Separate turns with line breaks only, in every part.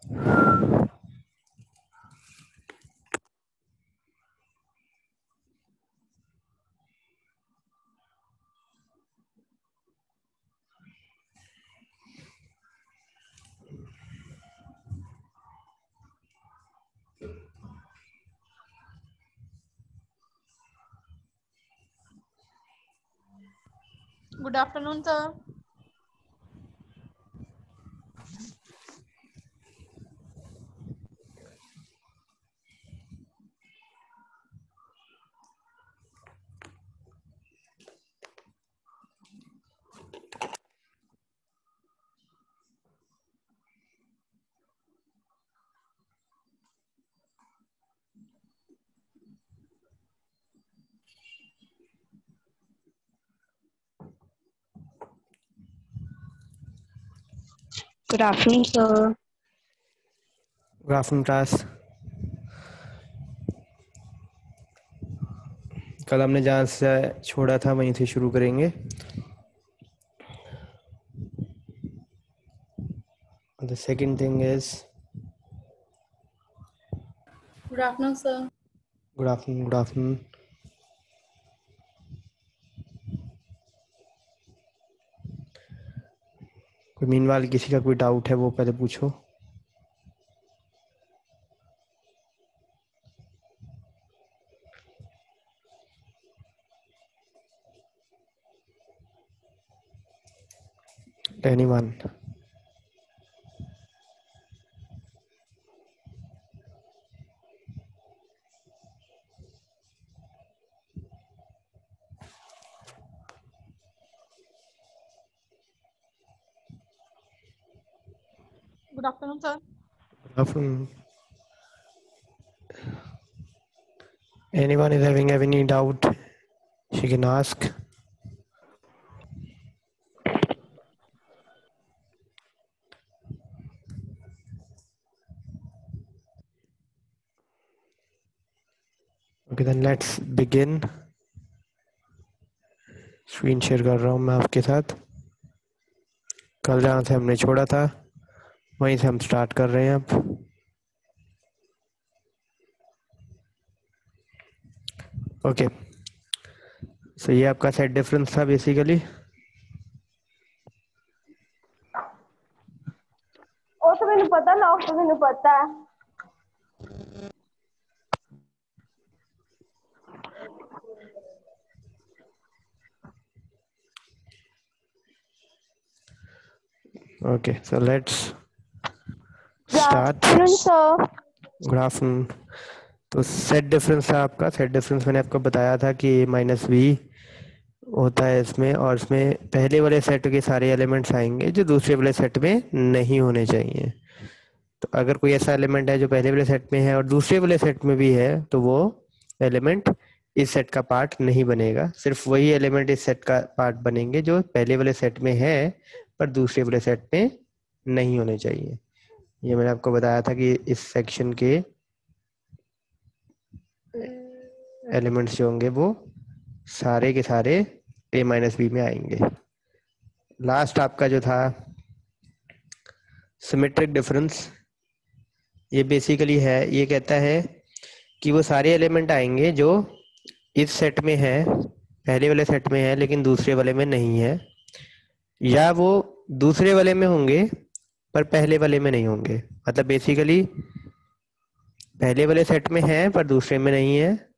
Good afternoon, sir.
Good afternoon, sir.
Good afternoon class. कल हमने जहाँ से छोड़ा था वहीं से शुरू करेंगे। The second thing is
Good afternoon, sir.
good afternoon. Good afternoon. कोई मीनवाल किसी का कोई डाउट है वो पहले पूछो। Anyone?
Good afternoon, sir.
Good afternoon. Anyone is having any doubt, she can ask. Okay, then let's begin. Screen share कर रहा हूँ मैं आपके साथ। कल जहाँ से हमने छोड़ा था वहीं से हम स्टार्ट कर रहे हैं अब। ओके, सो ये आपका सेट डिफरेंस था बेसिकली।
ਉਹ ਤਾਂ ਮੈਨੂੰ ਪਤਾ ਲੌਕ ਤਾਂ ਮੈਨੂੰ ਪਤਾ ਹੈ।
Okay, so let's
Good
start.
afternoon, sir.
Good afternoon. तो सेट डिफरेंस था आपका। सेट डिफरेंस मैंने आपको बताया था कि a माइनस बी होता है इसमें, और इसमें पहले वाले सेट के सारे एलिमेंट्स आएंगे जो दूसरे वाले सेट में नहीं होने चाहिए। तो अगर कोई ऐसा एलिमेंट है जो पहले वाले सेट में है और दूसरे वाले सेट में भी है तो वो एलिमेंट इस सेट का पार्ट नहीं बनेगा। सिर्फ वही एलिमेंट इस सेट का पार्ट बनेंगे जो पहले वाले सेट में है पर दूसरे वाले सेट में नहीं होने चाहिए। ये मैंने आपको बताया था कि इस सेक्शन के एलिमेंट्स जो होंगे वो सारे के सारे a माइनस बी में आएंगे। लास्ट आपका जो था सिमेट्रिक डिफरेंस, ये बेसिकली है, ये कहता है कि वो सारे एलिमेंट आएंगे जो इस सेट में है, पहले वाले सेट में है लेकिन दूसरे वाले में नहीं है, या वो दूसरे वाले में होंगे पर पहले वाले में नहीं होंगे। मतलब बेसिकली पहले वाले सेट में है पर दूसरे में नहीं है,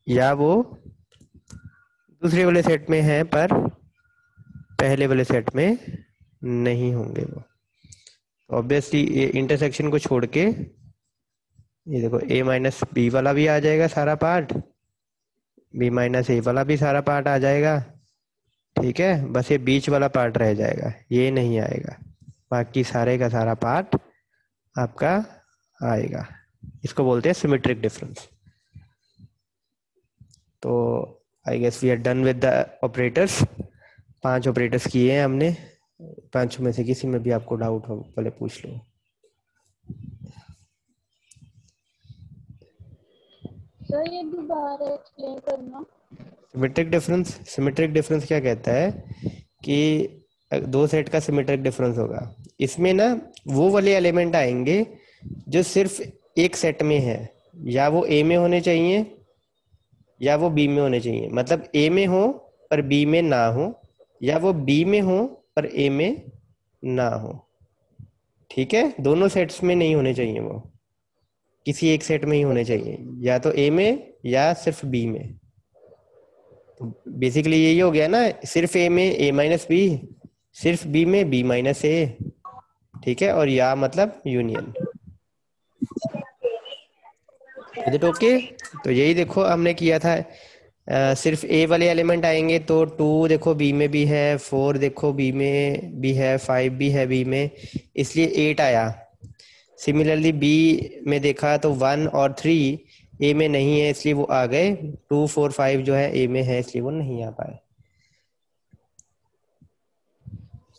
या वो दूसरे वाले सेट में है पर पहले वाले सेट में नहीं होंगे। वो ऑब्वियसली ये इंटरसेक्शन को छोड़ के ये देखो a माइनस बी वाला भी आ जाएगा सारा पार्ट, b माइनस ए वाला भी सारा पार्ट आ जाएगा। ठीक है, बस ये बीच वाला पार्ट रह जाएगा, ये नहीं आएगा। बाकी सारे का सारा पार्ट आपका आएगा। इसको बोलते हैं सिमेट्रिक डिफरेंस। तो I guess we are done with the operators. 5 operators किए हैं हमने। 5 में से किसी में भी आपको डाउट हो पहले पूछ लो।
सर ये दोबारा एक्सप्लेन करना।
सिमेट्रिक डिफरेंस क्या कहता है कि दो सेट का सिमेट्रिक डिफरेंस होगा। इसमें ना वो वाले एलिमेंट आएंगे जो सिर्फ एक सेट में है, या वो ए में होने चाहिए या वो बी में होने चाहिए। मतलब ए में हो पर बी में ना हो, या वो बी में हो पर ए में ना हो। ठीक है, दोनों सेट्स में नहीं होने चाहिए, वो किसी एक सेट में ही होने चाहिए, या तो ए में या सिर्फ बी में। तो बेसिकली यही हो गया ना, सिर्फ ए में ए माइनस बी, सिर्फ बी में बी माइनस ए। ठीक है, और या मतलब यूनियन। Is it okay? तो यही देखो हमने किया था। सिर्फ ए वाले एलिमेंट आएंगे तो 2 देखो बी में भी है, 4 देखो बी में भी है, 5 भी है बी में, इसलिए 8 आया। सिमिलरली बी में देखा तो 1 और 3 ए में नहीं है, इसलिए वो आ गए। 2 4 5 जो है ए में है, इसलिए वो नहीं आ पाए।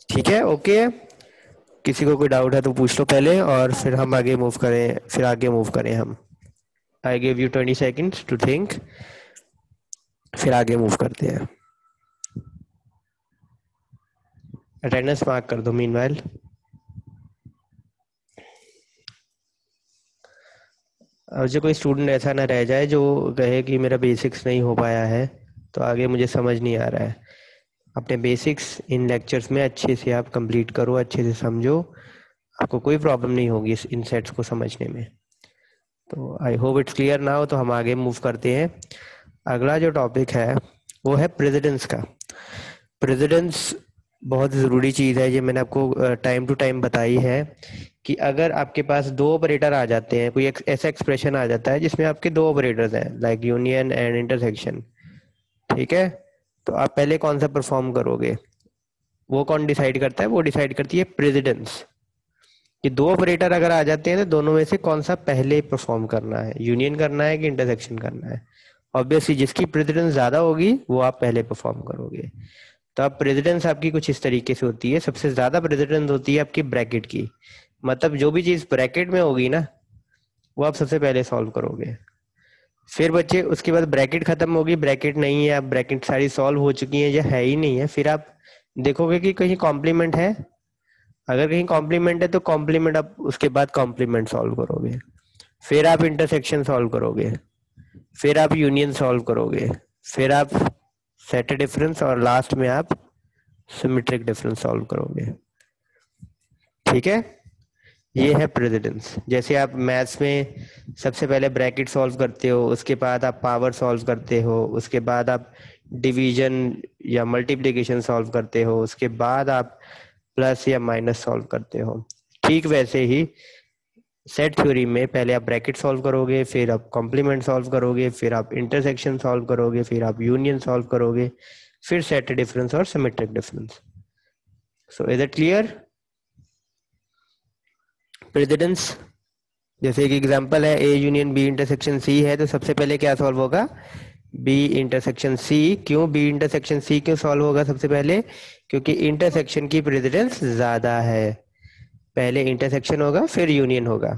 ठीक है, ओके है। किसी को कोई डाउट है तो पूछ लो पहले, और फिर हम आगे मूव करें, फिर आगे मूव करें हम। I give you 20 seconds to think, फिर आगे मूव करते हैं। अटेंडेंस मार्क कर दो मीनवाइल। और जो कोई स्टूडेंट ऐसा ना रह जाए जो कहे कि मेरा बेसिक्स नहीं हो पाया है, तो आगे मुझे समझ नहीं आ रहा है। अपने बेसिक्स इन लेक्चर्स में अच्छे से आप कंप्लीट करो, अच्छे से समझो, आपको कोई प्रॉब्लम नहीं होगी इन सेट्स को समझने में। तो I hope it's clear now. तो हम आगे मूव करते हैं। अगला जो टॉपिक है वो है प्रेसिडेंस का। प्रेसिडेंस बहुत ज़रूरी चीज़ है, ये मैंने आपको टाइम टू टाइम बताई है कि अगर आपके पास दो ऑपरेटर आ जाते हैं, कोई ऐसा एक्सप्रेशन आ जाता है जिसमें आपके दो ऑपरेटर्स हैं, लाइक यूनियन एंड इंटरसेक्शन, ठीक है, तो आप पहले कौन सा परफॉर्म करोगे? वो कौन डिसाइड करता है? वो डिसाइड करती है प्रेसिडेंस। कि दो ऑपरेटर अगर आ जाते हैं तो दोनों में से कौन सा पहले परफॉर्म करना है, यूनियन करना है कि इंटरसेक्शन करना है। ऑब्वियसली जिसकी प्रेसिडेंस ज्यादा होगी वो आप पहले परफॉर्म करोगे। तो अब प्रेसिडेंस आपकी कुछ इस तरीके से होती है। सबसे ज्यादा प्रेसिडेंस होती है आपकी ब्रैकेट की, मतलब जो भी चीज ब्रैकेट में होगी ना वो आप सबसे पहले सॉल्व करोगे। फिर बच्चे उसके बाद ब्रैकेट खत्म होगी, ब्रैकेट नहीं है, अब ब्रैकेट सारी सॉल्व हो चुकी है या है ही नहीं है, फिर आप देखोगे कि कहीं कॉम्प्लीमेंट है। अगर कहीं कॉम्प्लीमेंट है तो कॉम्प्लीमेंट आप उसके बाद कॉम्प्लीमेंट सॉल्व करोगे, फिर आप इंटरसेक्शन सॉल्व करोगे, फिर आप यूनियन सॉल्व करोगे, फिर आप सेट डिफरेंस, और लास्ट में आप सिमेट्रिक डिफरेंस सॉल्व करोगे। ठीक है, ये है प्रेसिडेंस। जैसे आप मैथ्स में सबसे पहले ब्रैकेट सॉल्व करते हो, उसके बाद आप पावर सॉल्व करते हो, उसके बाद आप डिवीजन या मल्टीप्लिकेशन सॉल्व करते हो, उसके बाद आप प्लस या माइनस सॉल्व करते हो, ठीक वैसे ही सेट थ्योरी में पहले आप ब्रैकेट सॉल्व करोगे, फिर आप कॉम्प्लीमेंट सॉल्व करोगे, फिर आप इंटरसेक्शन सॉल्व करोगे, फिर आप यूनियन सॉल्व करोगे, फिर सेट डिफरेंस और symmetric difference. So is it clear? Precedence जैसे एक एग्जांपल है, A union B intersection C है, तो सबसे पहले क्या सॉल्व होगा? B intersection C. क्यों बी इंटरसेक्शन सी क्यों सॉल्व होगा सबसे पहले? क्योंकि इंटरसेक्शन की प्रेसिडेंस ज्यादा है। पहले इंटरसेक्शन होगा फिर यूनियन होगा।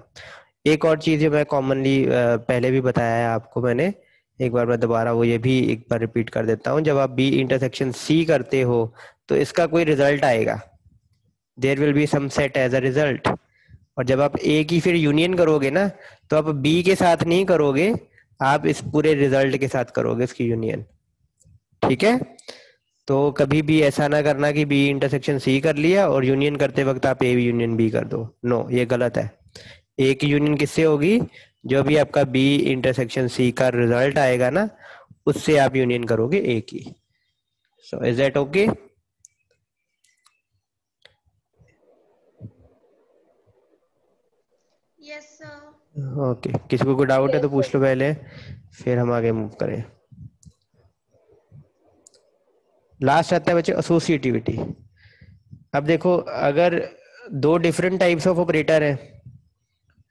एक और चीज जो मैं कॉमनली पहले भी बताया है आपको मैंने, एक बार मैं दोबारा वो ये भी एक बार रिपीट कर देता हूँ। जब आप बी इंटरसेक्शन सी करते हो तो इसका कोई रिजल्ट आएगा, there will be some set as a result. और जब आप ए की फिर यूनियन करोगे ना, तो आप बी के साथ नहीं करोगे, आप इस पूरे रिजल्ट के साथ करोगे इसकी यूनियन। ठीक है, तो कभी भी ऐसा ना करना कि बी इंटरसेक्शन सी कर लिया और यूनियन करते वक्त आप ए यूनियन बी कर दो। नो, ये गलत है। ए की यूनियन किससे होगी? जो भी आपका बी इंटरसेक्शन सी का रिजल्ट आएगा ना, उससे आप यूनियन करोगे ए की। So is that okay?
Yes sir.
Okay, किसी को कोई डाउट है तो पूछ लो पहले, फिर हम आगे मूव करें। लास्ट आता है बच्चे एसोसिएटिविटी। अब देखो, अगर दो डिफरेंट टाइप्स ऑफ ऑपरेटर हैं,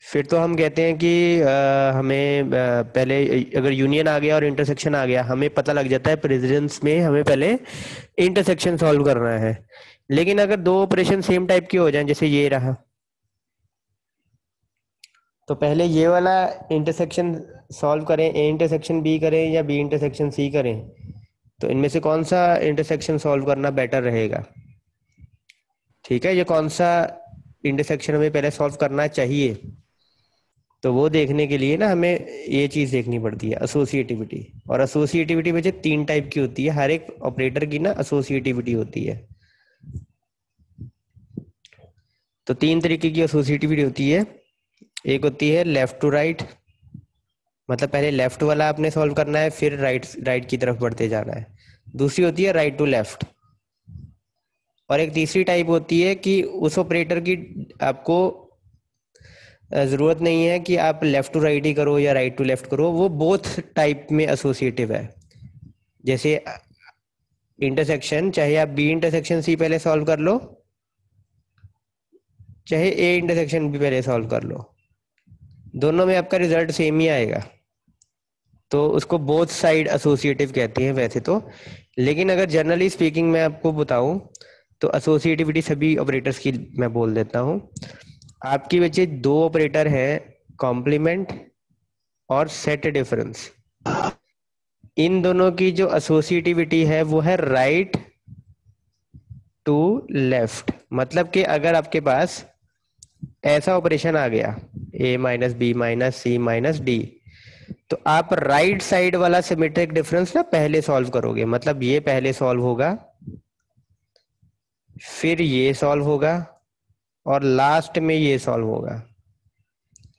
फिर तो हम कहते हैं कि हमें पहले अगर यूनियन आ गया और इंटरसेक्शन आ गया, हमें पता लग जाता है प्रेसिडेंस में हमें पहले इंटरसेक्शन सॉल्व करना है। लेकिन अगर दो ऑपरेशन सेम टाइप के हो जाएं, जैसे ये रहा, तो पहले ये वाला इंटरसेक्शन सॉल्व करें, ए इंटरसेक्शन बी करें या बी इंटरसेक्शन सी करें, तो इनमें से कौन सा इंटरसेक्शन सॉल्व करना बेटर रहेगा? ठीक है, ये कौन सा इंटरसेक्शन हमें पहले सॉल्व करना चाहिए, तो वो देखने के लिए ना हमें ये चीज देखनी पड़ती है, एसोसिएटिविटी। और एसोसिएटिविटी वजह 3 टाइप की होती है, हर एक ऑपरेटर की ना एसोसिएटिविटी होती है। तो 3 तरीके की एसोसिएटिविटी होती है। एक होती है लेफ्ट टू राइट, मतलब पहले लेफ्ट वाला आपने सॉल्व करना है, फिर राइट राइट की तरफ बढ़ते जाना है। दूसरी होती है राइट टू लेफ्ट। और एक तीसरी टाइप होती है कि उस ऑपरेटर की आपको जरूरत नहीं है कि आप लेफ्ट टू राइट ही करो या राइट टू लेफ्ट करो, वो बोथ टाइप में एसोसिएटिव है। जैसे इंटरसेक्शन, चाहे आप बी इंटरसेक्शन सी पहले सॉल्व कर लो, चाहे ए इंटरसेक्शन भी पहले सॉल्व कर लो, दोनों में आपका रिजल्ट सेम ही आएगा। तो उसको बोथ साइड एसोसिएटिव कहते हैं वैसे तो। लेकिन अगर जनरली स्पीकिंग मैं आपको बताऊं तो एसोसिएटिविटी सभी ऑपरेटर्स की मैं बोल देता हूं। आपकी बच्चे 2 ऑपरेटर है, कॉम्प्लीमेंट और सेट डिफरेंस। इन दोनों की जो एसोसिएटिविटी है वो है राइट टू लेफ्ट। मतलब कि अगर आपके पास ऐसा ऑपरेशन आ गया a minus B minus C minus D, तो आप राइट साइड वाला सिमेट्रिक डिफरेंस ना पहले सॉल्व करोगे। मतलब ये पहले सॉल्व होगा, फिर ये सॉल्व होगा, और लास्ट में ये सॉल्व होगा।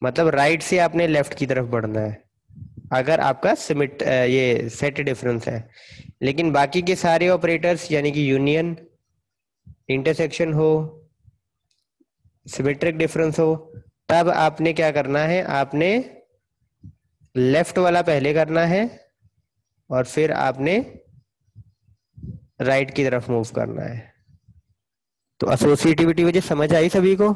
मतलब राइट से आपने लेफ्ट की तरफ बढ़ना है अगर आपका ये सेट डिफरेंस है। लेकिन बाकी के सारे ऑपरेटर्स यानी कि यूनियन, इंटरसेक्शन हो, सिमेट्रिक डिफरेंस हो, तब आपने क्या करना है, आपने लेफ्ट वाला पहले करना है और फिर आपने राइट की तरफ मूव करना है। तो एसोसिएटिविटी वजह समझ आई सभी को?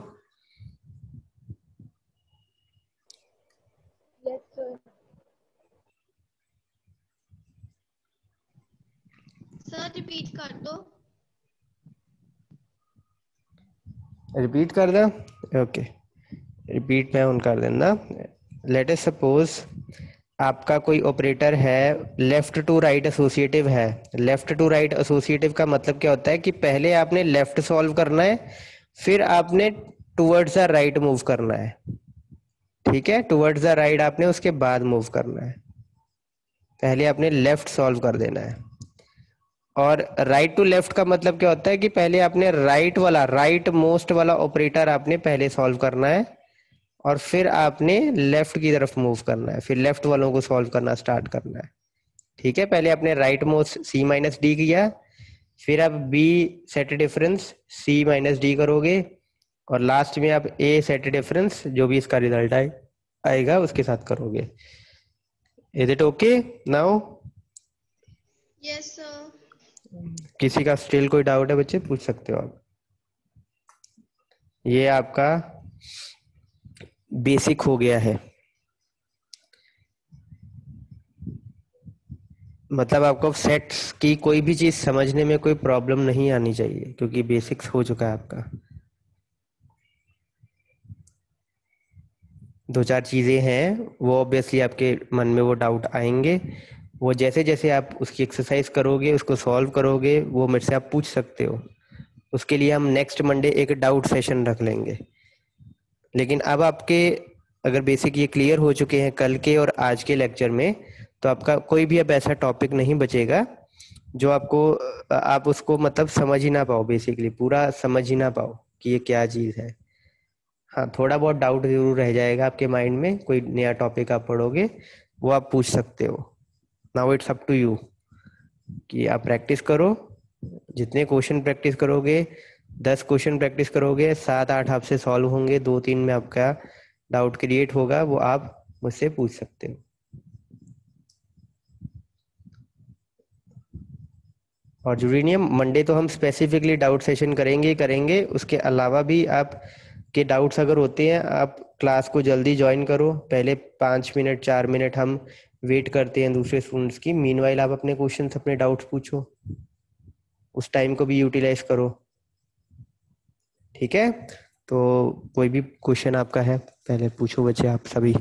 Yes sir. सर रिपीट कर दो।
रिपीट कर दें? ओके, रिपीट मैं कर देना। लेट अस सपोज आपका कोई ऑपरेटर है लेफ्ट टू राइट एसोसिएटिव है। लेफ्ट टू राइट एसोसिएटिव का मतलब क्या होता है कि पहले आपने लेफ्ट सॉल्व करना है, फिर आपने टुवर्ड्स द राइट मूव करना है। ठीक है, टुवर्ड्स द राइट आपने उसके बाद मूव करना है, पहले आपने लेफ्ट सॉल्व कर देना है। और राइट टू लेफ्ट का मतलब क्या होता है कि पहले आपने राइट वाला, राइट मोस्ट वाला ऑपरेटर आपने पहले सॉल्व करना है, और फिर आपने लेफ्ट की तरफ मूव करना है, फिर लेफ्ट वालों को सॉल्व करना स्टार्ट करना है। ठीक है, पहले आपने राइट मोस्ट सी माइनस डी किया, फिर आप बी सेट डिफरेंस सी माइनस डी करोगे, और लास्ट में आप ए सेट डिफरेंस जो भी इसका रिजल्ट आएगा उसके साथ करोगे। Is it okay now?
Yes sir.
किसी का स्टिल कोई डाउट है बच्चे, पूछ सकते हो आप। ये आपका बेसिक हो गया है, मतलब आपको सेट्स की कोई भी चीज समझने में कोई प्रॉब्लम नहीं आनी चाहिए क्योंकि बेसिक्स हो चुका है आपका। 2-4 चीजें हैं वो ऑब्वियसली आपके मन में वो डाउट आएंगे, वो जैसे जैसे आप उसकी एक्सरसाइज करोगे, उसको सॉल्व करोगे, वो मेरे से आप पूछ सकते हो। उसके लिए हम नेक्स्ट मंडे एक डाउट सेशन रख लेंगे। लेकिन अब आपके अगर बेसिक ये क्लियर हो चुके हैं कल के और आज के लेक्चर में, तो आपका कोई भी अब ऐसा टॉपिक नहीं बचेगा जो आपको आप उसको मतलब समझ ही ना पाओ, बेसिकली पूरा समझ ही ना पाओ कि ये क्या चीज़ है। हाँ, थोड़ा बहुत डाउट जरूर रह जाएगा आपके माइंड में, कोई नया टॉपिक आप पढ़ोगे वो आप पूछ सकते हो। Now it's up to you कि आप प्रैक्टिस करो। जितने क्वेश्चन प्रैक्टिस करोगे, 10 क्वेश्चन प्रैक्टिस करोगे, 7-8 आपसे सॉल्व होंगे, 2-3 में आपका डाउट क्रिएट होगा, वो आप मुझसे पूछ सकते हो। और जरूरी नहीं है मंडे तो हम स्पेसिफिकली डाउट सेशन करेंगे ही करेंगे, उसके अलावा भी आप के डाउट्स अगर होते हैं आप क्लास को जल्दी ज्वाइन करो। पहले 5 मिनट 4 मिनट हम वेट करते हैं दूसरे स्टूडेंट्स की, मीनवाइल आप अपने क्वेश्चंस अपने डाउट्स पूछो, उस टाइम को भी यूटिलाइज करो। ठीक है, तो कोई भी क्वेश्चन आपका है पहले पूछो बच्चे आप सभी।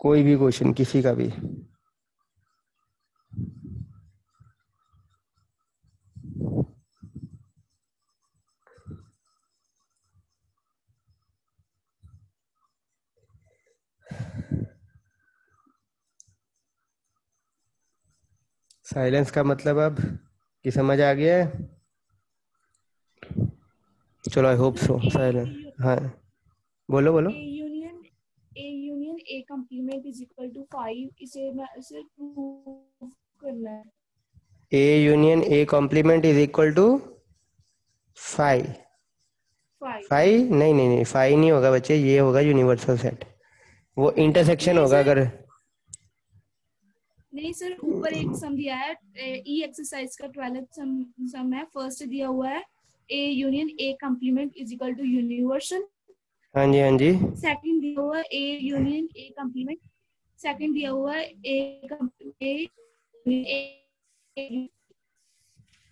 कोई भी क्वेश्चन किसी का भी। साइलेंस का मतलब अब कि समझ आ गया है? चलो आई होप सो। साइलेंस, हाँ बोलो बोलो।
A union A complement is equal to 5, इसे प्रूव करना है।
A union A complement is equal to 5।
5
5 नहीं नहीं नहीं, 5 नहीं होगा बच्चे, ये होगा यूनिवर्सल सेट, वो इंटरसेक्शन
नहीं
होगा
सर,
अगर।
नहीं सर, ऊपर एक सम दिया है, ई एक्सरसाइज का 12th सम है। फर्स्ट दिया हुआ है A union A complement is equal to universal.
हाँ जी हाँ जी।
सेकंड दिया हुआ है A union A complement, second दिया हुआ है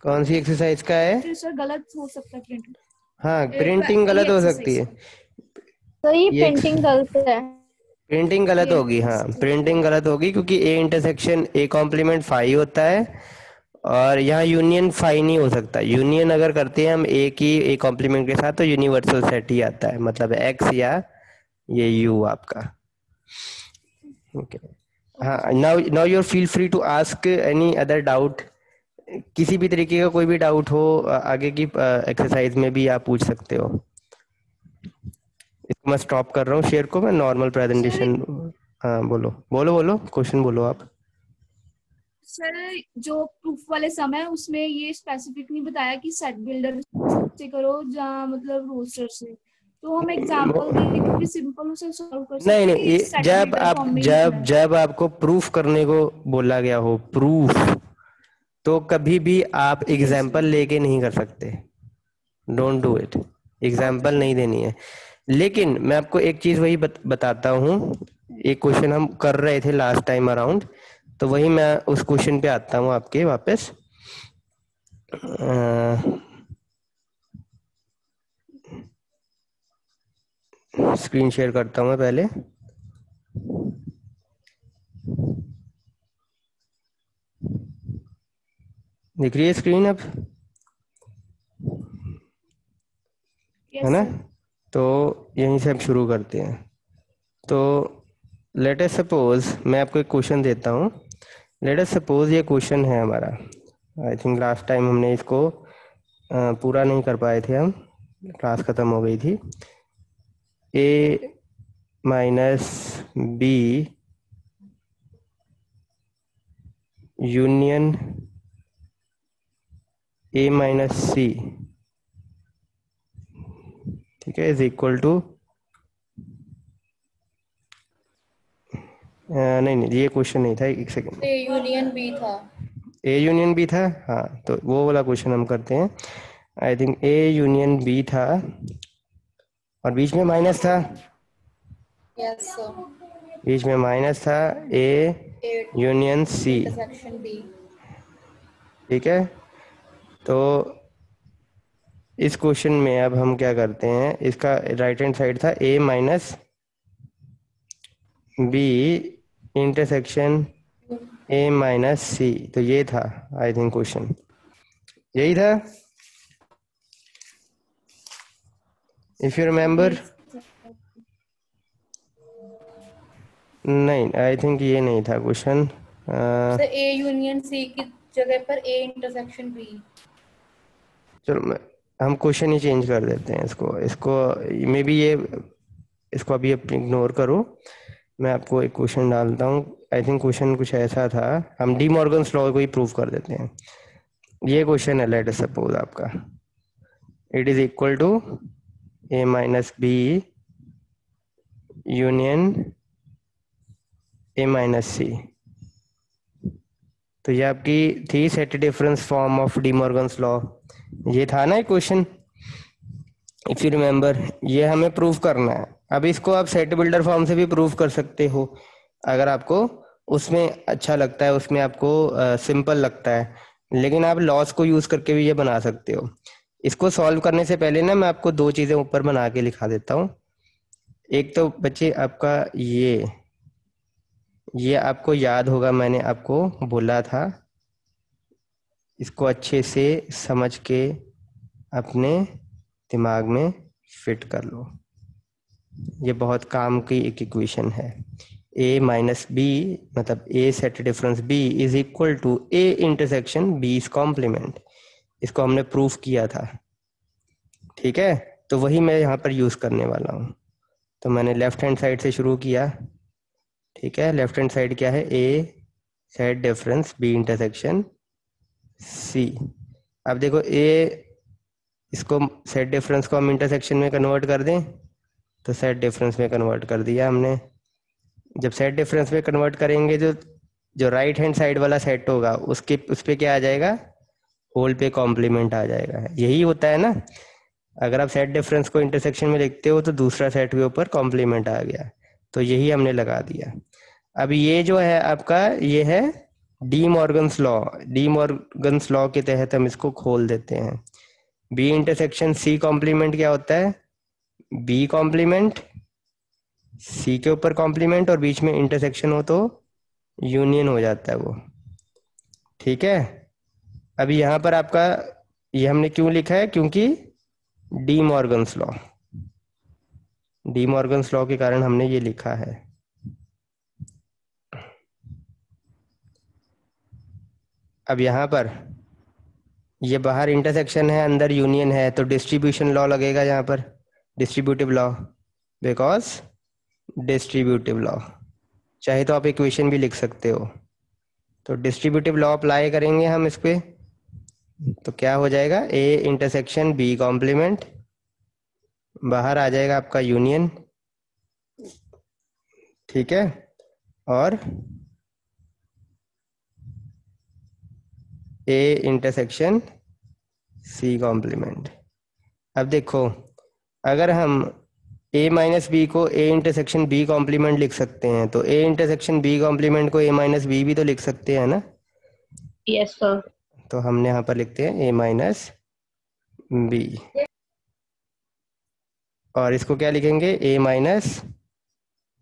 कौन सी एक्सरसाइज का है?
फिर सर गलत हो सकता है प्रिंट।
हाँ प्रिंटिंग गलत हो सकती है।
तो ये
ये
प्रिंटिंग गलत है।
प्रिंटिंग गलत
ये
होगी, हाँ प्रिंटिंग गलत होगी क्योंकि ए इंटरसेक्शन ए कॉम्प्लीमेंट 5 होता है और यहाँ यूनियन 5 नहीं हो सकता। यूनियन अगर करते हैं हम ए की ए कॉम्प्लीमेंट के साथ तो यूनिवर्सल सेट ही आता है, मतलब एक्स या ये यू आपका। ओके हाँ, now now you feel free to ask any other doubt. किसी भी तरीके का कोई भी डाउट हो आगे की एक्सरसाइज में भी आप पूछ सकते हो। इसको मैं स्टॉप कर रहा हूँ शेयर को, मैं नॉर्मल प्रेजेंटेशन। हाँ बोलो बोलो बोलो, क्वेश्चन बोलो आप।
सर जो प्रूफ वाले समय है उसमें ये स्पेसिफिक नहीं बताया कि सेट बिल्डर से करो या मतलब रोस्टर से, तो हम एग्जांपल देके भी सिंपल उसे सॉल्व कर सकते
नहीं
हैं
नहीं,
कि
ये
सेट
जब
बिल्डर
आप
फॉर्म में
जब
लिखना है।
जब आपको प्रूफ करने को बोला गया हो, प्रूफ, तो कभी भी आप एग्जाम्पल लेके नहीं कर सकते। डोंट डू इट, एग्जाम्पल नहीं देनी है। लेकिन मैं आपको एक चीज वही बताता हूँ। एक क्वेश्चन हम कर रहे थे लास्ट टाइम अराउंड, तो वही मैं उस क्वेश्चन पे आता हूँ आपके वापस। स्क्रीन शेयर करता हूँ मैं पहले। दिख रही है स्क्रीन अब? है ना? तो यहीं से हम शुरू करते हैं। तो लेट अस सपोज, मैं आपको एक क्वेश्चन देता हूँ। लेट अस सपोज ये क्वेश्चन है हमारा। आई थिंक लास्ट टाइम हमने इसको पूरा नहीं कर पाए थे, हम क्लास खत्म हो गई थी। A minus B union A minus C, ठीक है, इज इक्वल टू, नहीं नहीं ये क्वेश्चन नहीं था, एक सेकेंड।
ए यूनियन बी था।
ए यूनियन बी था, हाँ तो वो वाला क्वेश्चन हम करते हैं। I think A union B था और बीच में माइनस था।
Yes sir.
बीच में माइनस था, A union C,
intersection B.
ठीक है। तो इस क्वेश्चन में अब हम क्या करते हैं, इसका राइट हैंड साइड था A minus B intersection A minus C, तो ये था आई थिंक क्वेश्चन, यही था इफ यू रिमेम्बर। नहीं आई थिंक ये नहीं था question.
Sir A union C की जगह पर ए इंटरसेक्शन बी।
चलो हम क्वेश्चन ही चेंज कर देते हैं, इसको मे बी ये, इसको अभी इग्नोर करो। मैं आपको एक क्वेश्चन डालता हूँ। आई थिंक क्वेश्चन कुछ ऐसा था, हम डी मॉर्गन्स लॉ को ही प्रूव कर देते हैं। ये क्वेश्चन है, लेट अस सपोज आपका it is equal to A minus B union A minus C. तो ये आपकी थी set difference form of De Morgan's law, ये था ना क्वेश्चन, इफ यू रिमेम्बर। ये हमें प्रूव करना है। अब इसको आप सेट बिल्डर फॉर्म से भी प्रूव कर सकते हो अगर आपको उसमें अच्छा लगता है, उसमें आपको सिंपल लगता है, लेकिन आप लॉस को यूज करके भी ये बना सकते हो। इसको सॉल्व करने से पहले ना मैं आपको दो चीजें ऊपर बना के लिखा देता हूँ। एक तो बच्चे आपका ये आपको याद होगा, मैंने आपको बोला था इसको अच्छे से समझ के अपने दिमाग में फिट कर लो। ये बहुत काम की एक इक्वेशन है। ए माइनस बी मतलब A set difference B is equal to A intersection B is complement. इसको हमने प्रूफ किया था, ठीक है। तो वही मैं यहाँ पर यूज करने वाला हूँ। तो मैंने लेफ्ट हैंड साइड से शुरू किया, ठीक है। लेफ्ट हैंड साइड क्या है, A set difference B intersection C. अब देखो ए, इसको सेट डिफरेंस को हम इंटरसेक्शन में कन्वर्ट कर दें, तो सेट डिफरेंस में कन्वर्ट कर दिया हमने। जब सेट डिफरेंस में कन्वर्ट करेंगे जो जो राइट हैंड साइड वाला सेट होगा उसके उस पर क्या आ जाएगा, होल पे कॉम्प्लीमेंट आ जाएगा। यही होता है ना, अगर आप सेट डिफरेंस को इंटरसेक्शन में लिखते हो तो दूसरा सेट के ऊपर कॉम्प्लीमेंट आ गया, तो यही हमने लगा दिया। अब ये जो है आपका, ये है D Morgan's law. D Morgan's law के तहत हम इसको खोल देते हैं। बी इंटरसेक्शन सी कॉम्प्लीमेंट क्या होता है, बी कॉम्प्लीमेंट सी के ऊपर कॉम्प्लीमेंट और बीच में इंटरसेक्शन हो तो यूनियन हो जाता है वो, ठीक है। अभी यहाँ पर आपका ये हमने क्यों लिखा है, क्योंकि D Morgan's law, D Morgan's law के कारण हमने ये लिखा है। अब यहाँ पर ये बाहर इंटरसेक्शन है, अंदर यूनियन है, तो डिस्ट्रीब्यूशन लॉ लगेगा यहाँ पर, distributive law, because distributive law. चाहे तो आप इक्वेशन भी लिख सकते हो। तो डिस्ट्रीब्यूटिव लॉ अप्लाई करेंगे हम इस पे, तो क्या हो जाएगा, ए इंटरसेक्शन बी कॉम्प्लीमेंट, बाहर आ जाएगा आपका यूनियन, ठीक है, और ए इंटरसेक्शन सी कॉम्प्लीमेंट। अब देखो, अगर हम ए माइनस बी को ए इंटरसेक्शन बी कॉम्प्लीमेंट लिख सकते हैं, तो ए इंटरसेक्शन बी कॉम्प्लीमेंट को ए माइनस बी भी तो लिख सकते हैं ना।
Yes sir.
तो हमने यहाँ पर लिखते हैं ए माइनस बी, और इसको क्या लिखेंगे, ए माइनस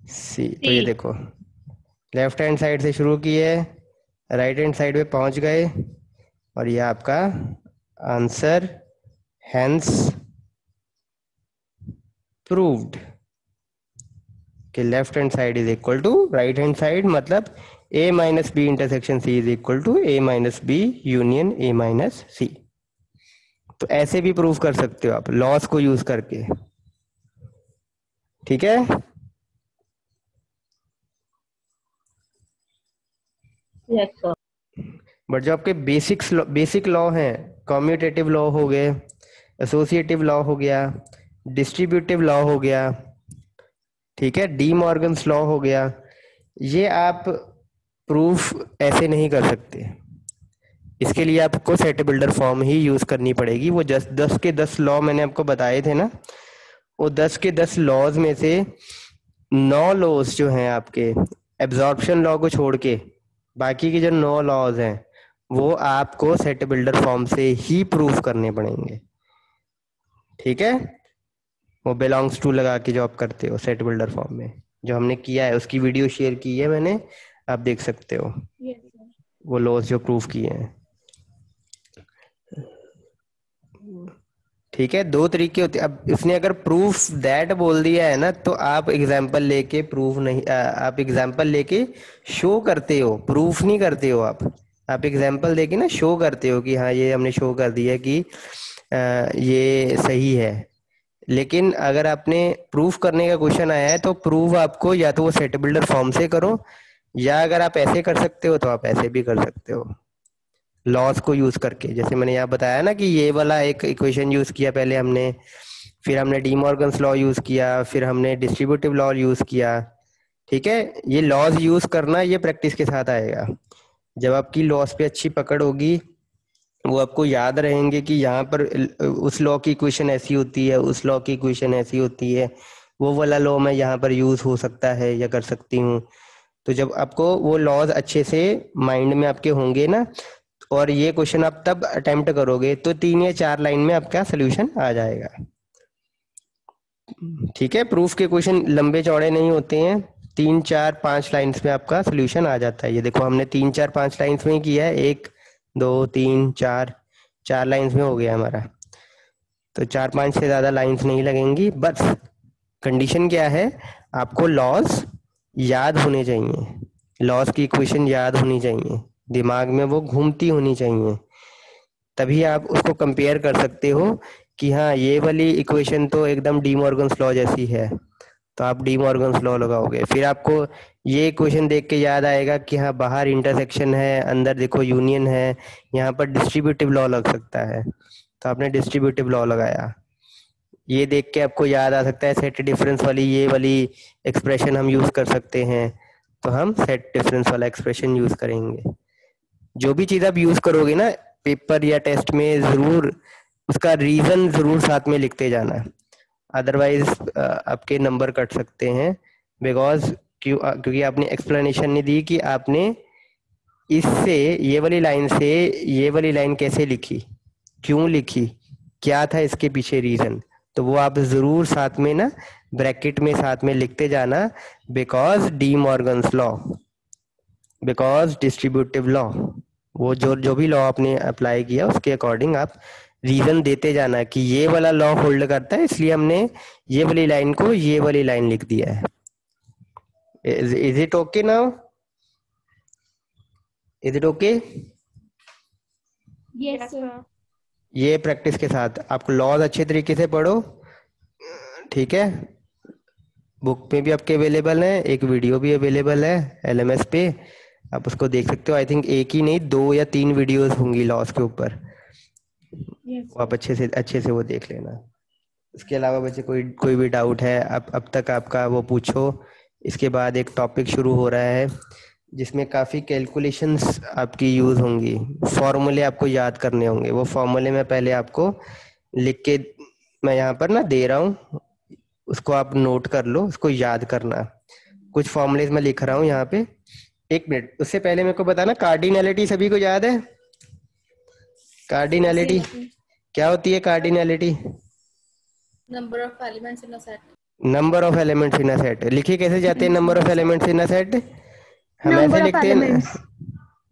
सी। तो ये देखो, लेफ्ट हैंड साइड से शुरू किए, राइट हैंड साइड पे पहुंच गए, और ये आपका आंसर, हेंस प्रूव्ड कि left hand side is equal to right hand side, मतलब A minus B intersection C is equal to A minus B union A minus C. तो ऐसे भी प्रूव कर सकते हो आप लॉस को यूज करके, ठीक है।
Yes sir.
बट जो आपके बेसिक लॉ हैं, कम्यूटेटिव लॉ हो गए, एसोसिएटिव लॉ हो गया, डिस्ट्रीब्यूटिव लॉ हो गया, ठीक है, डी मॉर्गन्स लॉ हो गया, ये आप प्रूफ ऐसे नहीं कर सकते। इसके लिए आपको सेट बिल्डर फॉर्म ही यूज करनी पड़ेगी। वो 10 के 10 लॉ मैंने आपको बताए थे ना, वो 10 के 10 लॉज में से 9 लॉज जो हैं आपके एब्जॉर्प्शन लॉ को छोड़ के, बाकी के जो 9 लॉज हैं वो आपको सेट बिल्डर फॉर्म से ही प्रूफ करने पड़ेंगे, ठीक है। वो बिलोंग्स टू लगा के जो आप करते हो सेट बिल्डर फॉर्म में, जो हमने किया है उसकी वीडियो शेयर की है मैंने, आप देख सकते हो
यस सर।
वो लॉज जो प्रूफ किए हैं, ठीक है। 2 तरीके होते हैं। अब इसने अगर प्रूफ दैट बोल दिया है ना, तो आप एग्जाम्पल लेके प्रूफ नहीं, आप एग्जाम्पल लेके शो करते हो, प्रूफ नहीं करते हो। आप एग्जाम्पल देके ना शो करते हो कि हाँ ये हमने शो कर दिया कि ये सही है। लेकिन अगर आपने प्रूफ करने का क्वेश्चन आया है तो प्रूफ आपको या तो वो सेट बिल्डर फॉर्म से करो, या अगर आप ऐसे कर सकते हो तो आप ऐसे भी कर सकते हो लॉस को यूज करके। जैसे मैंने यहाँ बताया ना कि ये वाला एक इक्वेशन यूज किया पहले हमने, फिर हमने डी मॉर्गन्स लॉ यूज किया, फिर हमने डिस्ट्रीब्यूटिव लॉ यूज किया, ठीक है। ये लॉज यूज करना ये प्रैक्टिस के साथ आएगा। जब आपकी लॉस पे अच्छी पकड़ होगी, वो आपको याद रहेंगे कि यहाँ पर उस लॉ की इक्वेशन ऐसी होती है, उस लॉ की इक्वेशन ऐसी होती है, वो वाला लॉ में यहाँ पर यूज हो सकता है या कर सकती हूँ। तो जब आपको वो लॉज अच्छे से माइंड में आपके होंगे ना, और ये क्वेश्चन आप तब अटेम्प्ट करोगे तो 3 या 4 लाइन में आपका सोल्यूशन आ जाएगा, ठीक है। प्रूफ के क्वेश्चन लंबे चौड़े नहीं होते हैं, 3, 4, 5 लाइन्स में आपका सोल्यूशन आ जाता है। ये देखो हमने 3, 4, 5 लाइन्स में ही किया है, 1, 2, 3, 4 लाइन्स में हो गया हमारा। तो 4-5 से ज्यादा लाइन्स नहीं लगेंगी। बस कंडीशन क्या है, आपको लॉस याद होने चाहिए, लॉस की इक्वेशन याद होनी चाहिए, दिमाग में वो घूमती होनी चाहिए, तभी आप उसको कंपेयर कर सकते हो कि हाँ ये वाली इक्वेशन तो एकदम डी मॉर्गन्स लॉ जैसी है, तो आप डी मॉर्गन्स लॉ लगाओगे। फिर आपको ये इक्वेशन देख के याद आएगा कि हाँ बाहर इंटरसेक्शन है, अंदर देखो यूनियन है, यहाँ पर डिस्ट्रीब्यूटिव लॉ लग सकता है, तो आपने डिस्ट्रीब्यूटिव लॉ लगाया। ये देख के आपको याद आ सकता है सेट डिफरेंस वाली ये वाली एक्सप्रेशन हम यूज कर सकते हैं, तो हम सेट डिफरेंस वाला एक्सप्रेशन यूज करेंगे। जो भी चीज आप यूज करोगे ना पेपर या टेस्ट में, जरूर उसका रीजन जरूर साथ में लिखते जाना, अदरवाइज आपके नंबर कट सकते हैं। बिकॉज क्योंकि आपने एक्सप्लेनेशन नहीं दी कि आपने इससे ये वाली लाइन से ये वाली लाइन कैसे लिखी, क्यों लिखी, क्या था इसके पीछे रीजन, तो वो आप जरूर साथ में ना ब्रैकेट में साथ में लिखते जाना। Because D Morgan's law, because distributive law, वो जो भी लॉ आपने अप्लाई किया उसके अकॉर्डिंग आप रीजन देते जाना कि ये वाला लॉ होल्ड करता है, इसलिए हमने ये वाली लाइन को ये वाली लाइन लिख दिया है। Is it okay now? Is it okay?
Yes sir.
ये प्रैक्टिस के साथ आपको लॉज अच्छे तरीके से पढ़ो, ठीक है? बुक में भी आपके अवेलेबल है, एक वीडियो भी अवेलेबल है LMS पे, आप उसको देख सकते हो। आई थिंक एक ही नहीं 2 या 3 वीडियोस होंगी लॉस के ऊपर, वो आप अच्छे से वो देख लेना। इसके अलावा बच्चे कोई भी डाउट है अब तक आपका वो पूछो। इसके बाद एक टॉपिक शुरू हो रहा है जिसमें काफ़ी कैलकुलेशंस आपकी यूज़ होंगी, फॉर्मूले आपको याद करने होंगे। वो फॉर्मूले मैं पहले आपको लिख के मैं यहाँ पर ना दे रहा हूँ, उसको आप नोट कर लो, उसको याद करना। कुछ फॉर्मूलेज मैं लिख रहा हूँ यहाँ पे, 1 मिनट। उससे पहले मेरे को बताना कार्डिनैलिटी सभी को याद है? कार्डिनैलिटी क्या होती है? Cardinality
number of elements in a set.
Number of elements in a set लिखे कैसे जाते हैं? Number of elements in a set हम ऐसे लिखते हैं,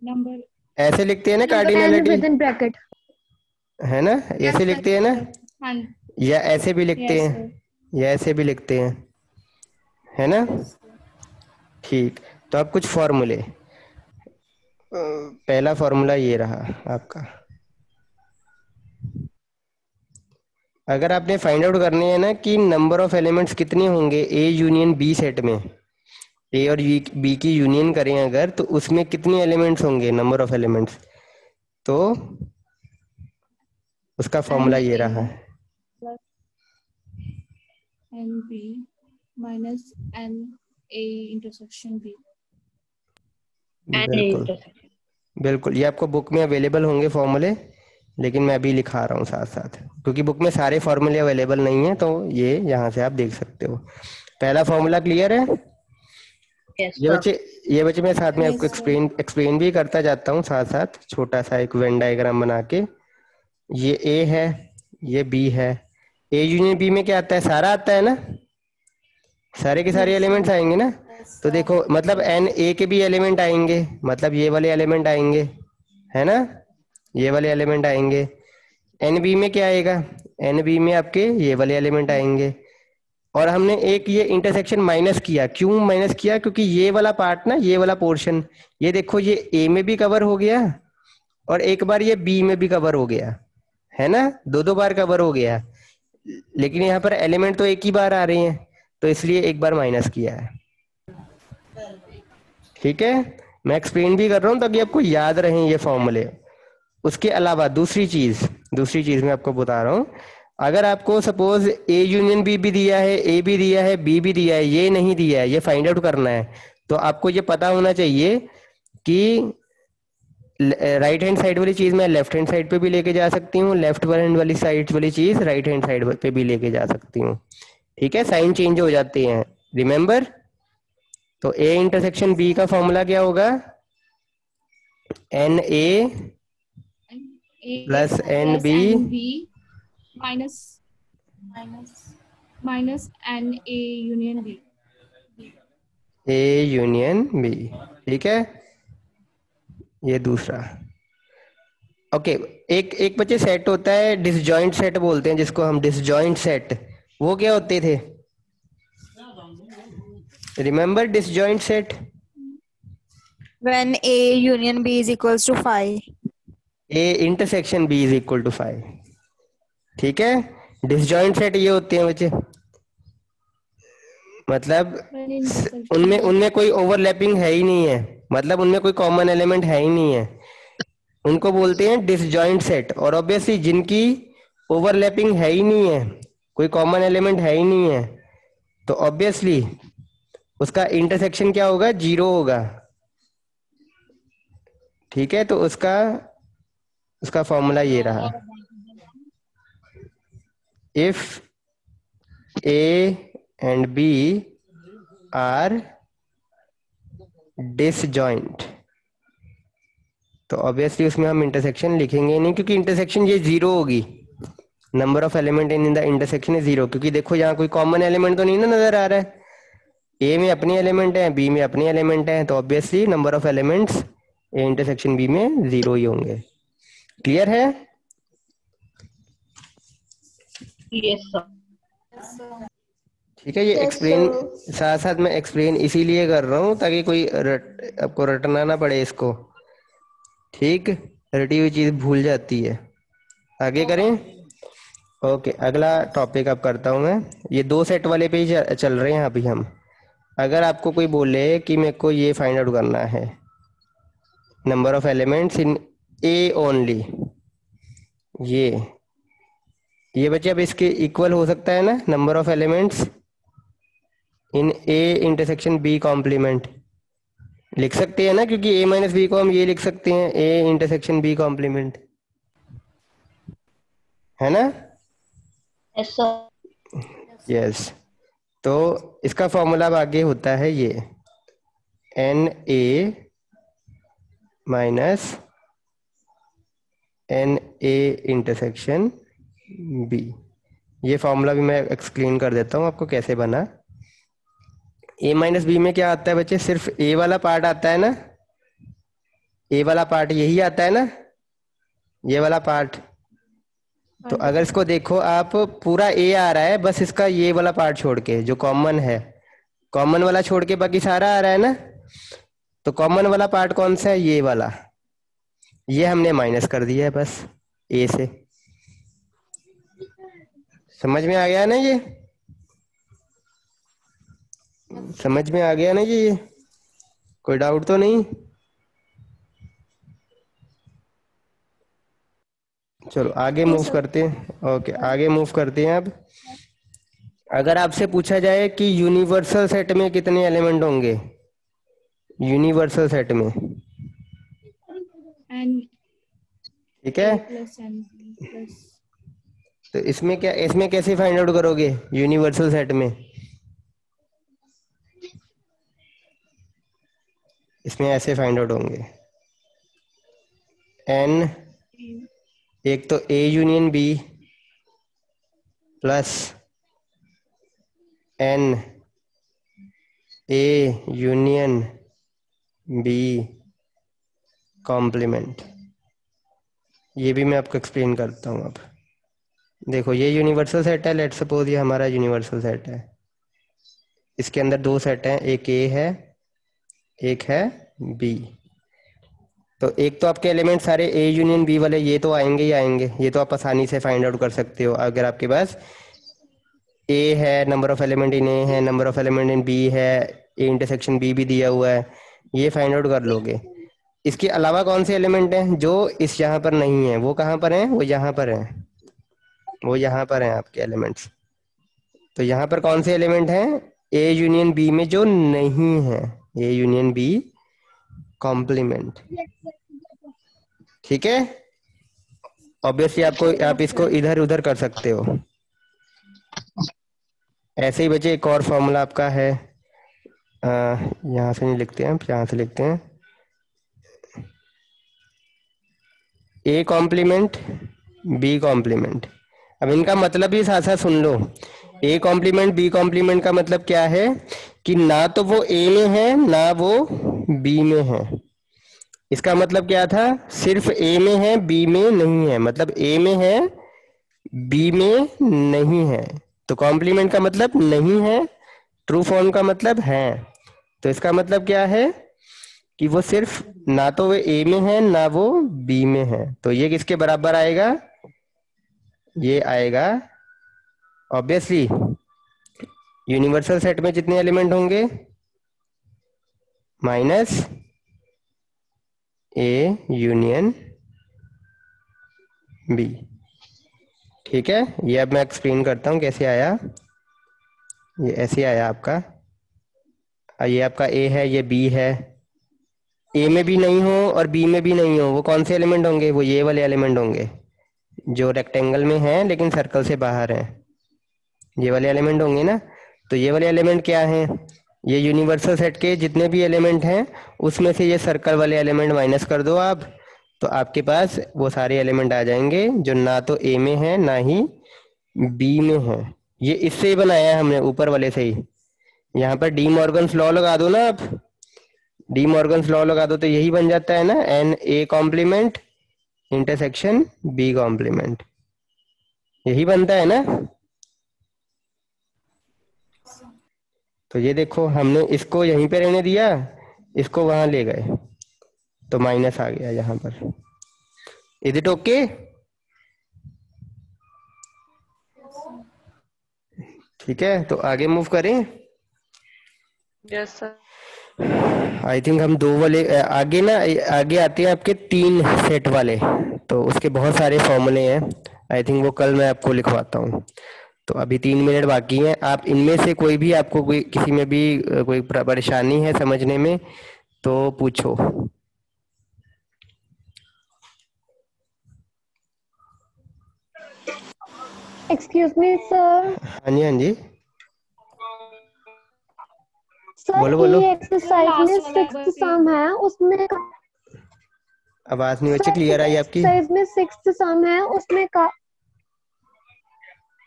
नंबर
ऐसे लिखते हैं ना कार्डिनैलिटी,
विद इन ब्रैकेट,
है ना? ऐसे लिखते हैं ना,
हाँ
या ऐसे भी लिखते
yes,
हैं, या ऐसे भी लिखते हैं, है ना? ठीक, तो अब कुछ फॉर्मूले। पहला फॉर्मूला ये रहा आपका। अगर आपने फाइंड आउट करने हैं ना कि नंबर ऑफ एलिमेंट्स कितने होंगे ए यूनियन बी सेट में, ए और बी की यूनियन करें अगर, तो उसमें कितने एलिमेंट्स होंगे, नंबर ऑफ एलिमेंट्स, तो उसका फॉर्मूला ये रहा है
NB minus NA intersection B।
बिल्कुल बिल्कुल, ये आपको बुक में अवेलेबल होंगे फॉर्मूले, लेकिन मैं अभी लिखा रहा हूँ साथ साथ, क्योंकि बुक में सारे फॉर्मूले अवेलेबल नहीं है, तो ये यहाँ से आप देख सकते हो। पहला फॉर्मूला क्लियर है? ये बच्चे मैं साथ में आपको एक्सप्लेन भी करता जाता हूँ साथ साथ, छोटा सा एक वेन डायग्राम बना के। ये ए है, ये बी है, ए यूनियन बी में क्या आता है? सारा आता है ना, सारे के सारे एलिमेंट्स आएंगे ना। तो देखो मतलब एन ए के भी एलिमेंट आएंगे, मतलब ये वाले एलिमेंट आएंगे, है ना? ये वाले एलिमेंट आएंगे। एन बी में क्या आएगा? एन बी में आपके ये वाले एलिमेंट आएंगे। और हमने एक ये इंटरसेक्शन माइनस किया, क्यों माइनस किया? क्योंकि ये वाला पार्ट ना, ये वाला पोर्शन, ये देखो ये ए में भी कवर हो गया और एक बार ये बी में भी कवर हो गया, है ना? 2 बार कवर हो गया, लेकिन यहाँ पर एलिमेंट तो एक ही बार आ रहे हैं, तो इसलिए एक बार माइनस किया है। ठीक है, मैं एक्सप्लेन भी कर रहा हूँ ताकि आपको याद रहें ये फॉर्मूले। उसके अलावा दूसरी चीज मैं आपको बता रहा हूँ, अगर आपको सपोज ए यूनियन बी भी दिया है, ए भी दिया है, बी भी दिया है, ये नहीं दिया है, ये फाइंड आउट करना है, तो आपको ये पता होना चाहिए कि राइट हैंड साइड वाली चीज मैं लेफ्ट हैंड साइड पे भी लेके जा सकती हूँ, लेफ्ट हैंड वाली साइड वाली चीज राइट हैंड साइड पे भी लेके जा सकती हूँ। ठीक है, साइन चेंज हो जाते हैं, रिमेम्बर। तो ए इंटरसेक्शन बी का फॉर्मूला क्या होगा? N A plus N B
minus NA यूनियन B।
ए यूनियन बी, ठीक है, ये दूसरा। ओके, एक बच्चे सेट होता है डिसजॉइंट सेट बोलते हैं जिसको हम, डिसजॉइंट सेट। वो क्या होते थे? Remember disjoint set,
When A union B is equals to 5.
A intersection B is equal to 5। ठीक है, डिसजॉइंट सेट ये होते हैं बच्चे, मतलब उनमें उनमें कोई ओवरलैपिंग है ही नहीं है, मतलब उनमें कोई कॉमन एलिमेंट है ही नहीं है, उनको बोलते हैं डिसजॉइंट सेट। और ऑब्वियसली जिनकी ओवरलैपिंग है ही नहीं है, कोई कॉमन एलिमेंट है ही नहीं है, तो ऑब्वियसली उसका इंटरसेक्शन क्या होगा, 0 होगा। ठीक है, तो उसका फॉर्मूला ये रहा, if A and B are disjoint, तो ऑब्वियसली उसमें हम इंटरसेक्शन लिखेंगे नहीं, क्योंकि इंटरसेक्शन ये 0 होगी, number of element in the intersection is 0। क्योंकि देखो यहाँ कोई कॉमन एलिमेंट तो नहीं ना नजर आ रहा है, ए में अपनी एलिमेंट है, बी में अपनी एलिमेंट है, तो obviously number of elements A intersection B में 0 ही होंगे। क्लियर है?
Yes sir.
ठीक है, ये एक्सप्लेन साथ साथ मैं एक्सप्लेन इसीलिए कर रहा हूँ ताकि कोई आपको रटना ना पड़े इसको। ठीक, रटी हुई चीज भूल जाती है। आगे करें? ओके, अगला टॉपिक अब करता हूँ मैं। ये 2 सेट वाले पे ही चल रहे हैं अभी हम। अगर आपको कोई बोले कि मेरे को ये फाइंड आउट करना है, number of elements in A only, ये बच्चे अब इसके इक्वल हो सकता है ना, number of elements in A intersection B complement लिख सकते हैं ना, क्योंकि ए माइनस बी को हम ये लिख सकते हैं, ए इंटरसेक्शन बी कॉम्प्लीमेंट, है ना?
Yes sir.
यस, तो इसका फॉर्मूला अब आगे होता है ये N A minus N A intersection B. ये फॉर्मूला भी मैं एक्सप्लेन कर देता हूँ आपको कैसे बना। ए माइनस बी में क्या आता है बच्चे, सिर्फ ए वाला पार्ट आता है ना, ए वाला पार्ट यही आता है ना, ये वाला पार्ट। तो अगर इसको देखो आप, पूरा ए आ रहा है, बस इसका ये वाला पार्ट छोड़ के जो कॉमन है, कॉमन वाला छोड़ के बाकी सारा आ रहा है ना। तो कॉमन वाला पार्ट कौन सा है, ये वाला, ये हमने माइनस कर दिया है बस ए से। समझ में आ गया ना ये? समझ में आ गया ना ये? कोई डाउट तो नहीं? चलो आगे मूव करते हैं। ओके, आगे मूव करते हैं अब। अगर आपसे पूछा जाए कि यूनिवर्सल सेट में कितने एलिमेंट होंगे, यूनिवर्सल सेट में, ठीक है, तो इसमें कैसे फाइंड आउट करोगे यूनिवर्सल सेट में? इसमें ऐसे फाइंड आउट होंगे, एन, एक तो A union B plus N A union B complement. ये भी मैं आपको एक्सप्लेन करता हूँ। अब देखो, ये यूनिवर्सल सेट है, लेट्स सपोज ये हमारा यूनिवर्सल सेट है। इसके अंदर 2 सेट हैं, एक ए है, एक है बी। तो एक तो आपके एलिमेंट सारे ए यूनियन बी वाले ये तो आएंगे ही आएंगे, ये तो आप आसानी से फाइंड आउट कर सकते हो। अगर आपके पास ए है, number of element in A है, number of element in B है, ए इंटरसेक्शन बी भी दिया हुआ है, ये फाइंड आउट कर लोगे। इसके अलावा कौन से एलिमेंट हैं जो इस यहाँ पर नहीं है, वो कहाँ पर हैं, वो यहाँ पर हैं, वो यहाँ पर हैं आपके एलिमेंट्स। तो यहाँ पर कौन से एलिमेंट हैं ए यूनियन बी में जो नहीं है, ए यूनियन बी कॉम्प्लीमेंट। ठीक है, ऑब्वियसली आप इसको इधर उधर कर सकते हो। ऐसे ही बचे एक और फॉर्मूला आपका है, यहाँ से नहीं लिखते हैं, यहाँ से लिखते हैं, ए कॉम्प्लीमेंट बी कॉम्प्लीमेंट। अब इनका मतलब भी साथ साथ सुन लो। ए कॉम्प्लीमेंट बी कॉम्प्लीमेंट का मतलब क्या है कि ना तो वो ए में है ना वो बी में है। इसका मतलब क्या था, सिर्फ ए में है बी में नहीं है, मतलब ए में है बी में नहीं है। तो कॉम्प्लीमेंट का मतलब नहीं है, ट्रू फॉर्म का मतलब है। तो इसका मतलब क्या है कि वो सिर्फ ना तो वो ए में है ना वो बी में है, तो ये किसके बराबर आएगा, ये आएगा ऑब्वियसली यूनिवर्सल सेट में जितने एलिमेंट होंगे माइनस ए यूनियन बी। ठीक है, ये अब मैं एक्सप्लेन करता हूं कैसे आया। ये ऐसे आया आपका, ये आपका ए है, ये बी है, ए में भी नहीं हो और बी में भी नहीं हो, वो कौन से एलिमेंट होंगे, वो ये वाले एलिमेंट होंगे जो रेक्टेंगल में हैं लेकिन सर्कल से बाहर हैं, ये वाले एलिमेंट होंगे ना। तो ये वाले एलिमेंट क्या हैं, ये यूनिवर्सल सेट के जितने भी एलिमेंट हैं उसमें से ये सर्कल वाले एलिमेंट माइनस कर दो आप, तो आपके पास वो सारे एलिमेंट आ जाएंगे जो ना तो ए में है ना ही बी में है। ये इससे ही बनाया है हमने, ऊपर वाले से ही। यहाँ पर डी मॉर्गन्स लॉ लगा दो ना आप, डी मॉर्गन्स लॉ लगा दो तो यही बन जाता है ना, N A complement intersection B complement, यही बनता है ना। तो ये देखो हमने इसको यहीं पे रहने दिया, इसको वहां ले गए तो माइनस आ गया यहाँ पर। Is it okay? ठीक है, तो आगे मूव करें।
Yes sir.
आई थिंक हम दो वाले आगे ना, आगे आते हैं आपके 3 सेट वाले, तो उसके बहुत सारे फॉर्मूले हैं। आई थिंक वो कल मैं आपको लिखवाता हूँ। तो अभी 3 मिनट बाकी हैं, आप इनमें से कोई भी, आपको कोई किसी में भी कोई परेशानी है समझने में तो पूछो।
Excuse me sir.
हाँ जी, हाँ जी,
सर
बोलो बोलो।
ये एक्सरसाइज में सिक्स्थ सम है उसमें
आवाज नहीं बच्चे क्लियर आई आपकी।
एक्सरसाइज में सिक्स्थ सम है उसमें का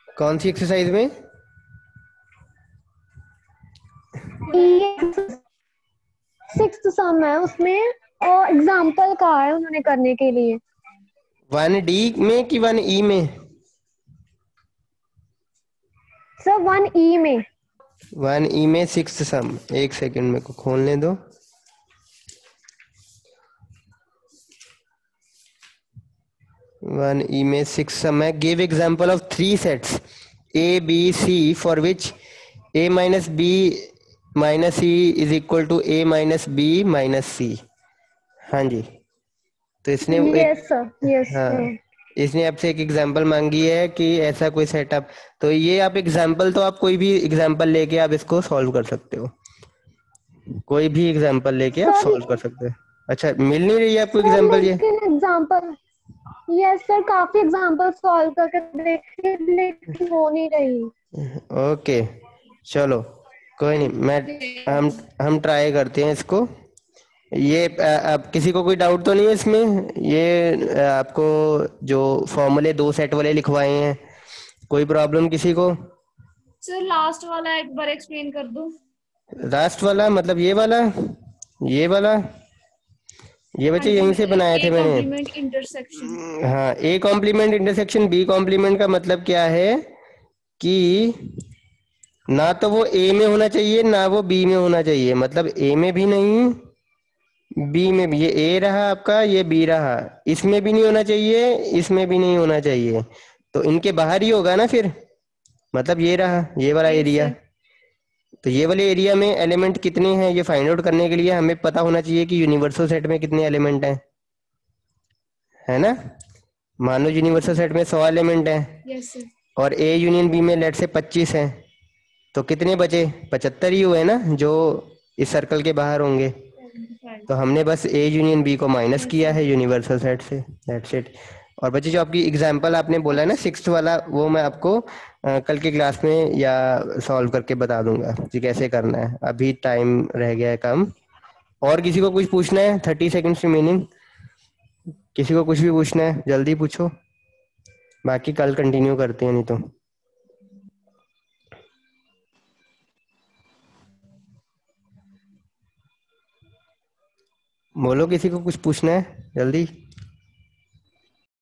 कौन सी एक्सरसाइज में?
सिक्स्थ सम है उसमें, और एग्जाम्पल कहा है उन्होंने करने के लिए।
1D में कि 1E में?
सर 1E में।
1E में 6th सम, एक सेकंड मेरे को खोलने दो। वन ई में 6 सम है। Give example of 3 sets A B C for which A minus B minus C is equal to A minus B minus C. हाँ जी, तो इसने
यस सर, यस
हाँ,
सर।
इसने आपसे एक एग्जांपल मांगी है कि ऐसा कोई सेटअप, तो ये आप एग्जांपल, तो आप कोई भी एग्जांपल लेके आप इसको सॉल्व कर सकते हो, कोई भी एग्जांपल लेके आप
सर
सॉल्व कर सकते हो। अच्छा, मिल नहीं रही है आपको एग्जांपल ये?
लेकिन एग्जांपल, यस सर, काफी एग्जांपल सॉल्व करके देखे लेकिन हो नहीं रही।
ओके, चलो कोई नहीं, मैं हम ट्राई करते हैं इसको। ये अब किसी को कोई डाउट तो नहीं है इसमें? ये आपको जो फॉर्मूले 2 सेट वाले लिखवाए हैं, कोई प्रॉब्लम किसी को?
सर लास्ट वाला एक बार एक्सप्लेन कर दो।
लास्ट वाला मतलब ये वाला, ये वाला, ये बच्चे यहीं से बनाए थे मैंने।
Complement intersection.
हाँ, A complement intersection B complement का मतलब क्या है कि ना तो वो ए में होना चाहिए ना वो बी में होना चाहिए, मतलब ए में भी नहीं बी में भी। ये ए रहा आपका, ये बी रहा, इसमें भी नहीं होना चाहिए इसमें भी नहीं होना चाहिए, तो इनके बाहर ही होगा ना फिर, मतलब ये रहा ये वाला एरिया। तो ये वाले एरिया में एलिमेंट कितने हैं ये फाइंड आउट करने के लिए हमें पता होना चाहिए कि यूनिवर्सल सेट में कितने एलिमेंट हैं, है ना। मान लो यूनिवर्सल सेट में 100 एलिमेंट हैं
यस सर।
और ए यूनियन बी में लेट से 25 हैं, तो कितने बचे? 75 ही हुए ना जो इस सर्कल के बाहर होंगे। तो हमने बस ए यूनियन बी को माइनस किया है यूनिवर्सल सेट से, दैट्स इट। और बच्चे जो आपकी एग्जांपल आपने बोला है ना 6th वाला, वो मैं आपको कल की क्लास में या सॉल्व करके बता दूंगा कि कैसे करना है, अभी टाइम रह गया है कम। और किसी को कुछ पूछना है? 30 सेकेंड्स रिमेनिंग, किसी को कुछ भी पूछना है जल्दी पूछो, बाकी कल कंटिन्यू करते हैं नहीं तो। बोलो किसी को कुछ पूछना है जल्दी।